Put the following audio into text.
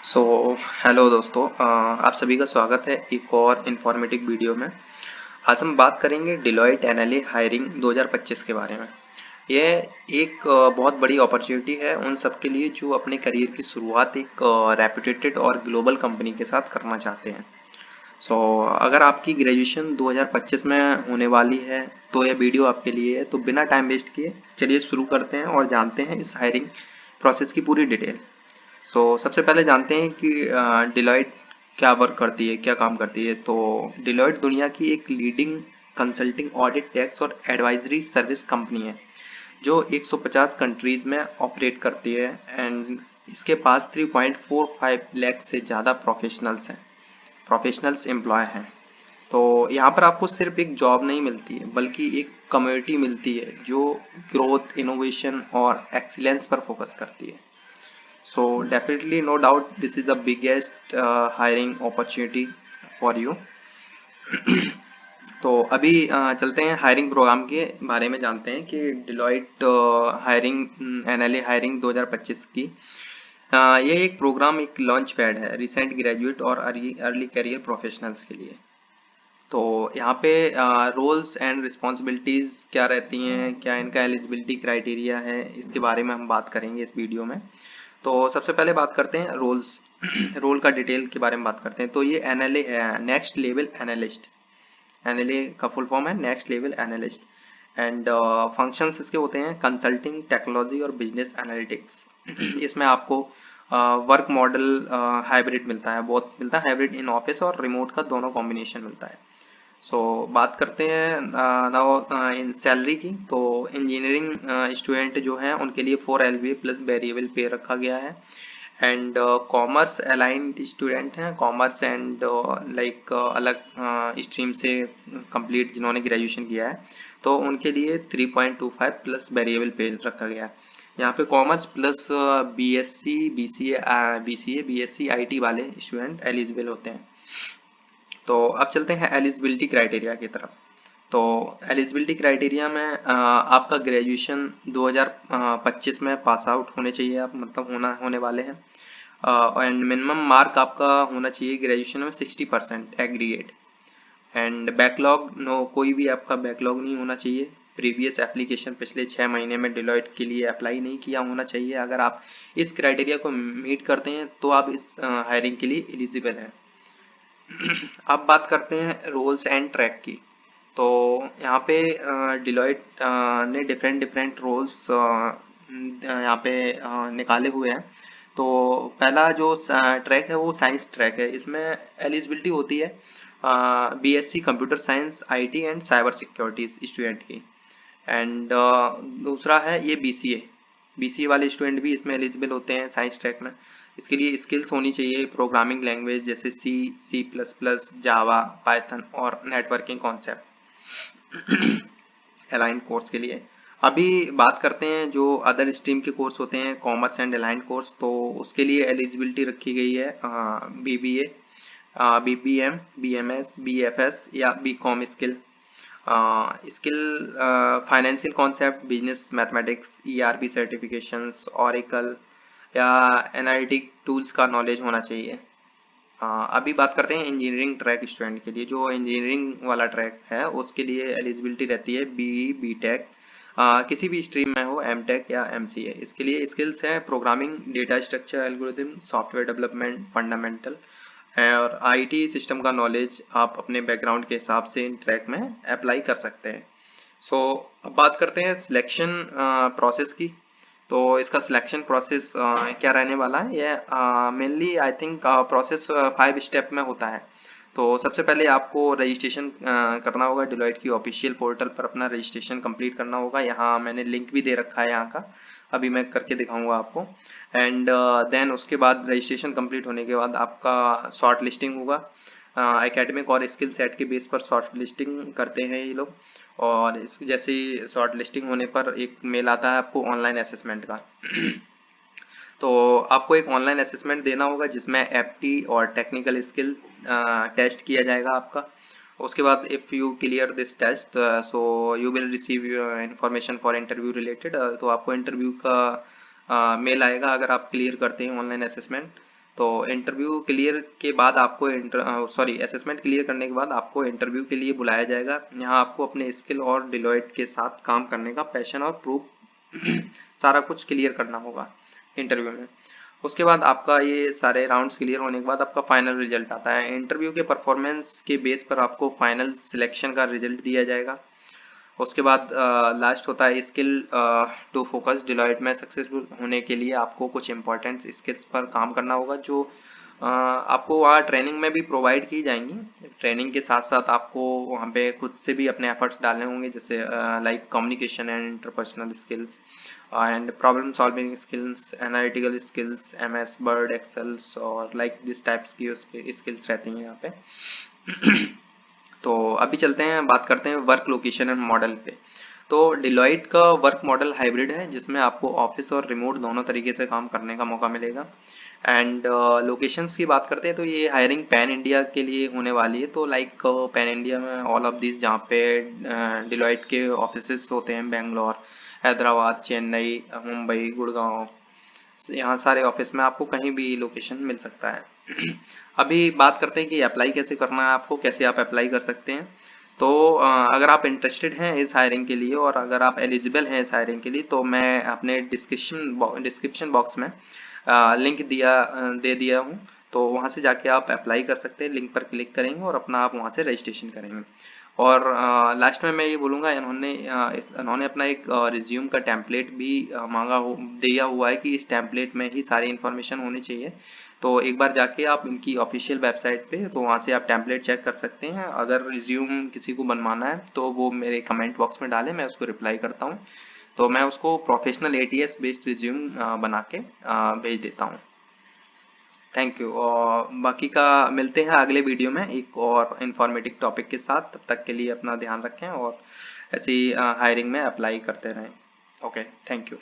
So hello दोस्तों, आप सभी का स्वागत है एक और इन्फॉर्मेटिव वीडियो में। आज हम बात करेंगे डिलॉयट एनएलए हायरिंग 2025 के बारे में। यह एक बहुत बड़ी अपॉर्चुनिटी है उन सब के लिए जो अपने करियर की शुरुआत एक रेपुटेटेड और ग्लोबल कंपनी के साथ करना चाहते हैं। अगर आपकी ग्रेजुएशन 2025 में होने वाली है तो यह वीडियो आपके लिए है। तो बिना टाइम वेस्ट किए चलिए शुरू करते हैं और जानते हैं इस हायरिंग प्रोसेस की पूरी डिटेल। सबसे पहले जानते हैं कि डिलॉयट क्या वर्क करती है, क्या काम करती है। तो डिलॉयट दुनिया की एक लीडिंग कंसल्टिंग, ऑडिट, टैक्स और एडवाइजरी सर्विस कंपनी है जो 150 कंट्रीज में ऑपरेट करती है। एंड इसके पास 3.45 लाख से ज़्यादा प्रोफेशनल्स एम्प्लॉय हैं। तो यहाँ पर आपको सिर्फ एक जॉब नहीं मिलती है बल्कि एक कम्युनिटी मिलती है जो ग्रोथ, इनोवेशन और एक्सीलेंस पर फोकस करती है। So definitely, no doubt, this is the biggest hiring opportunity for you. तो अभी चलते हैं हायरिंग प्रोग्राम के बारे में जानते हैं कि डिलॉयट हायरिंग एनएलए हायरिंग 2025 की ये एक प्रोग्राम, एक लॉन्च पैड है रिसेंट ग्रेजुएट और अर्ली करियर प्रोफेशनल्स के लिए। तो यहाँ पे रोल्स एंड रिस्पॉन्सिबिलिटीज़ क्या रहती हैं, क्या इनका एलिजिबिलिटी क्राइटेरिया है, इसके बारे में हम बात करेंगे इस वीडियो में। तो सबसे पहले बात करते हैं रोल्स रोल का डिटेल के बारे में बात करते हैं। तो ये एनएलए है, नेक्स्ट लेवल एनालिस्ट। एनएलए का फुल फॉर्म है next level analyst. And functions इसके होते हैं कंसल्टिंग, टेक्नोलॉजी और बिजनेस एनालिटिक्स। इसमें आपको वर्क मॉडल हाइब्रिड मिलता है, बहुत मिलता है, हाइब्रिड इन ऑफिस और रिमोट का दोनों कॉम्बिनेशन मिलता है। बात करते हैं नाउ इन सैलरी की। तो इंजीनियरिंग स्टूडेंट जो हैं उनके लिए 4 LBA प्लस वेरिएबल पे रखा गया है। एंड कॉमर्स अलाइंड स्टूडेंट हैं, कॉमर्स एंड लाइक अलग स्ट्रीम से कंप्लीट जिन्होंने ग्रेजुएशन किया है तो उनके लिए 3.25 प्लस वेरिएबल पे रखा गया है। यहाँ पे commerce plus BSc, BCA, BSc IT वाले स्टूडेंट एलिजिबल होते हैं। तो अब चलते हैं एलिजिबिलिटी क्राइटेरिया की तरफ। तो एलिजिबिलिटी क्राइटेरिया में आपका ग्रेजुएशन 2025 में पास आउट होने चाहिए, आप मतलब होने वाले हैं। एंड मिनिमम मार्क आपका होना चाहिए ग्रेजुएशन में 60% एग्रीगेट। एंड बैकलॉग, नो, कोई भी आपका बैकलॉग नहीं होना चाहिए। प्रीवियस एप्लीकेशन पिछले 6 महीने में डिलॉयट के लिए अप्लाई नहीं किया होना चाहिए। अगर आप इस क्राइटेरिया को मीट करते हैं तो आप इस हायरिंग के लिए एलिजिबल हैं। अब बात करते हैं रोल्स एंड ट्रैक की। तो यहाँ पे डिलॉयट ने डिफरेंट डिफरेंट रोल्स यहाँ पे निकाले हुए हैं। तो पहला जो ट्रैक है वो साइंस ट्रैक है। इसमें एलिजिबिलिटी होती है BSc computer science, IT and cyber securities student की। एंड दूसरा है ये BCA वाले स्टूडेंट भी इसमें एलिजिबल होते हैं साइंस ट्रैक में। इसके लिए स्किल्स होनी चाहिए प्रोग्रामिंग लैंग्वेज जैसे C++, जावा, पाइथन और नेटवर्किंग कॉन्सेप्ट अलाइंड कोर्स के लिए। अभी बात करते हैं जो अदर स्ट्रीम के कोर्स होते हैं, कॉमर्स एंड अलाइंड कोर्स। तो उसके लिए एलिजिबिलिटी रखी गई है BBA, BBM, BMS, BFS या BCom skill. Skill financial concept, business mathematics, ERP certifications, Oracle या एनालिटिक टूल्स का नॉलेज होना चाहिए। अभी बात करते हैं इंजीनियरिंग ट्रैक स्टूडेंट के लिए। जो इंजीनियरिंग वाला ट्रैक है उसके लिए एलिजिबिलिटी रहती है BE, BTech, किसी भी स्ट्रीम में हो, MTech या MCA। इसके लिए स्किल्स हैं programming, data structure, algorithm, software development, fundamental और IT सिस्टम का नॉलेज आप अपने बैकग्राउंड के हिसाब से इन ट्रैक में अप्लाई कर सकते हैं। अब बात करते हैं सिलेक्शन प्रोसेस की। तो इसका सिलेक्शन प्रोसेस क्या रहने वाला है, ये mainly I think process 5 step में होता है। तो सबसे पहले आपको रजिस्ट्रेशन करना होगा, डिलॉयट की ऑफिशियल पोर्टल पर अपना रजिस्ट्रेशन कंप्लीट करना होगा। यहाँ मैंने लिंक भी दे रखा है यहाँ का, अभी मैं करके दिखाऊंगा आपको। एंड देन उसके बाद रजिस्ट्रेशन कंप्लीट होने के बाद आपका शॉर्ट लिस्टिंग होगा। एकेडमिक और स्किल सेट के बेस पर शॉर्ट लिस्टिंग करते हैं ये लोग। और इस जैसे ही शॉर्ट लिस्टिंग होने पर एक मेल आता है आपको ऑनलाइन असेसमेंट का। तो आपको एक ऑनलाइन असेसमेंट देना होगा जिसमें एप्टी और टेक्निकल स्किल टेस्ट किया जाएगा आपका। उसके बाद if you clear this test so you will receive information for interview related. तो आपको इंटरव्यू का मेल आएगा अगर आप क्लियर करते हैं ऑनलाइन असेसमेंट। तो इंटरव्यू क्लियर के बाद आपको असेसमेंट क्लियर करने के बाद आपको इंटरव्यू के लिए बुलाया जाएगा। यहाँ आपको अपने स्किल और डिलॉयट के साथ काम करने का पैशन और प्रूफ सारा कुछ क्लियर करना होगा इंटरव्यू में। उसके बाद आपका ये सारे राउंड्स क्लियर होने के बाद आपका फाइनल रिजल्ट आता है। इंटरव्यू के परफॉर्मेंस के बेस पर आपको फाइनल सिलेक्शन का रिजल्ट दिया जाएगा। उसके बाद लास्ट होता है स्किल टू फोकस। डिलॉयट में सक्सेसफुल होने के लिए आपको कुछ इंपॉर्टेंट स्किल्स पर काम करना होगा जो आपको वहाँ ट्रेनिंग में भी प्रोवाइड की जाएंगी। ट्रेनिंग के साथ साथ आपको वहाँ पे खुद से भी अपने एफर्ट्स डालने होंगे, जैसे like communication and interpersonal skills and problem solving skills, analytical skills, MS Word, Excels और लाइक दिस टाइप्स की स्किल्स रहती हैं यहाँ पे। तो अभी चलते हैं, बात करते हैं वर्क लोकेशन एंड मॉडल पे। तो डिलॉयट का वर्क मॉडल हाइब्रिड है जिसमें आपको ऑफिस और रिमोट दोनों तरीके से काम करने का मौका मिलेगा। एंड लोकेशंस की बात करते हैं तो ये हायरिंग पैन इंडिया के लिए होने वाली है। तो लाइक पैन इंडिया में ऑल ऑफ दिस जहाँ पे डिलॉयट के ऑफिसेस होते हैं, बेंगलोर, हैदराबाद, चेन्नई, मुंबई, गुड़गांव, यहाँ सारे ऑफिस में आपको कहीं भी लोकेशन मिल सकता है। अभी बात करते हैं कि अप्लाई कैसे करना है आपको, कैसे आप अप्लाई कर सकते हैं। तो अगर आप इंटरेस्टेड हैं इस हायरिंग के लिए और अगर आप एलिजिबल हैं इस हायरिंग के लिए, तो मैं अपने डिस्क्रिप्शन बॉक्स में लिंक दे दिया हूँ। तो वहाँ से जाके आप अप्लाई कर सकते हैं, लिंक पर क्लिक करेंगे और अपना आप वहाँ से रजिस्ट्रेशन करेंगे। और लास्ट में मैं ये बोलूँगा, इन्होंने अपना एक रिज्यूम का टेम्पलेट भी दिया हुआ है कि इस टेम्पलेट में ही सारी इन्फॉर्मेशन होनी चाहिए। तो एक बार जाके आप इनकी ऑफिशियल वेबसाइट पे, तो वहाँ से आप टेम्पलेट चेक कर सकते हैं। अगर रिज्यूम किसी को बनवाना है तो वो मेरे कमेंट बॉक्स में डालें, मैं उसको रिप्लाई करता हूँ। तो मैं उसको प्रोफेशनल ATS बेस्ड रिज्यूम बना के भेज देता हूँ। Thank you. और बाकी का मिलते हैं अगले वीडियो में एक और इन्फॉर्मेटिव टॉपिक के साथ। तब तक के लिए अपना ध्यान रखें और ऐसी हायरिंग में अप्लाई करते रहें। Okay, thank you.